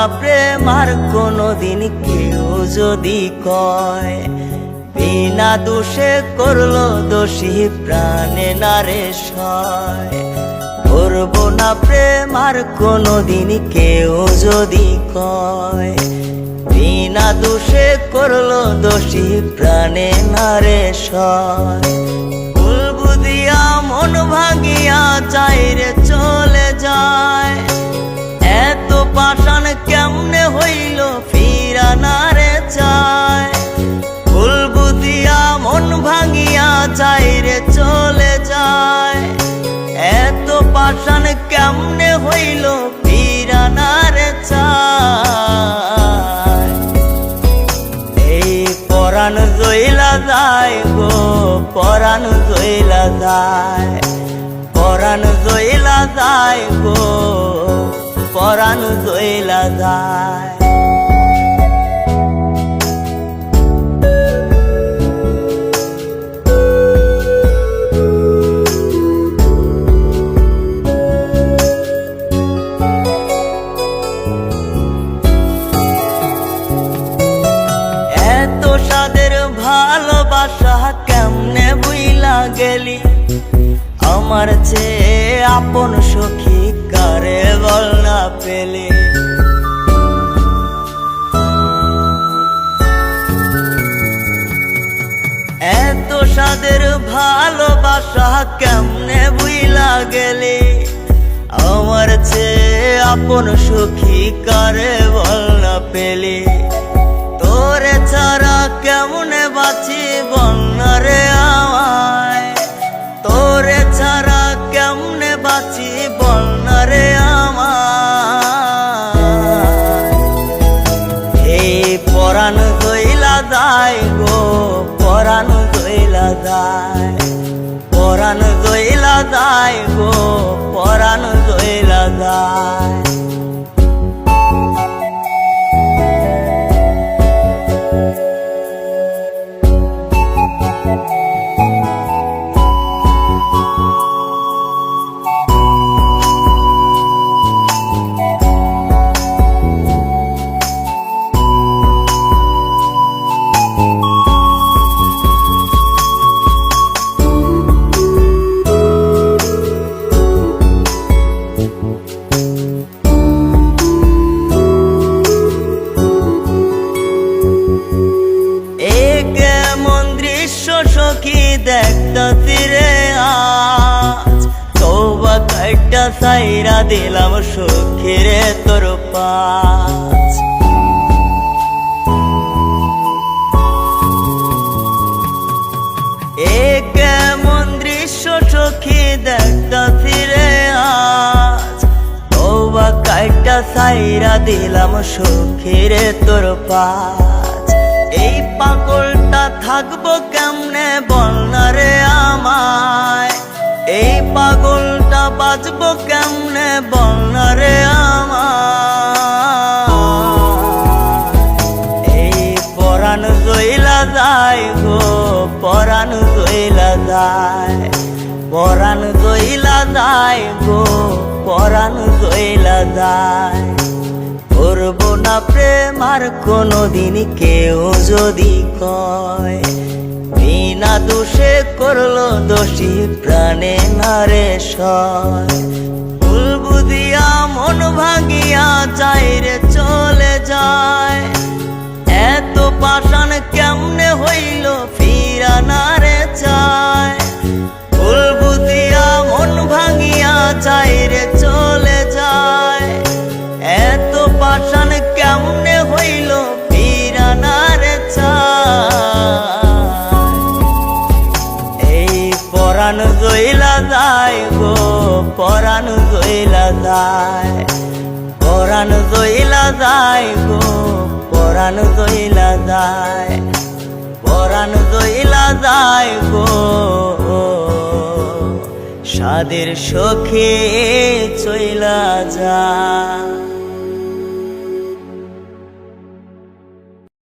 না প্রেম আর কোনোদিন কেউ যদি কয়, বিনা দোষে করলো দোষী প্রাণে নারে সয়। করব না প্রেম আর কোনোদিন কেউ যদি কয়, বিনা দোষে করলো দোষী প্রাণে নারে সয়। ভুল বুঝিয়া মন ভাঙিয়া যায় রে চলে যায়, এত পাষাণ কেমনে হইল ফিরা না রে চায়। ভুল বুঝিয়া মন ভাঙিয়া যায় রে চলে যায়, এত পাষাণ কেমনে হইল ফিরা না রে চায়। এই পরাণ জইলা যায় গো, পরাণ জইলা যায়, পরাণ জইলা যায় গো, পরাণ জইলা যায়। এত সাদের ভালোবাসা কেমনে বুইলা গেলি, আমার চেয়ে আপন সখী কারে বল না পেলে। এত সাদের ভালোবাসা কেমনে বুইলা গেলি, আমার চেয়ে আপন সখী কারে বল না পেলে। তোরে ছাড়া কেমনে বাঁচি বল না রে আমায়, তোরে ছাড়া কেমনে বাঁচি বল না রে আমায়। এই পরাণ জইলা যায় গো, পরাণ জইলা যায়, পরাণ জইলা যায় গো, পরাণ জইলা যায়। সখী দেখতাছি রে আজ, তওবা কাইটা সাইরা দিলাম সখী রে তোর পাশ। এ কেমন দৃশ্য সখী দেখতাছি রে আজ, তওবা কাইটা সাইরা দিলাম সখী রে তোর পাশ। এই পাগলটা থাকবো কেমনে বল না রে আমায়, এই পাগলটা বাঁচবো কেমনে বল না রে আমায়। এই পরাণ জইলা যায় গো, পরাণ জইলা যায়, পরাণ জইলা যায় গো, পরাণ জইলা যায়। করব না প্রেম আর কোনোদিন কেউ যদি কয়, বিনা দোষে করলো দোষী প্রাণে নারে সয়। ভুল বুঝিয়া মন ভাঙিয়া যায় রে চলে যায়, এত পাষাণ কেমনে হইল ফিরা না রে চায়। ভুল বুঝিয়া মন ভাঙিয়া যায় রে চলে যায়, এত পাষাণ কেমনে হইল ফিরা না রে চায়। এই পরাণ জইলা যায় গো, পরাণ জইলা যায়, পরাণ জইলা যায় গো, পরাণ জইলা যায়, পরাণ জইলা যায় গো। সাদের সখী চইলা যায়।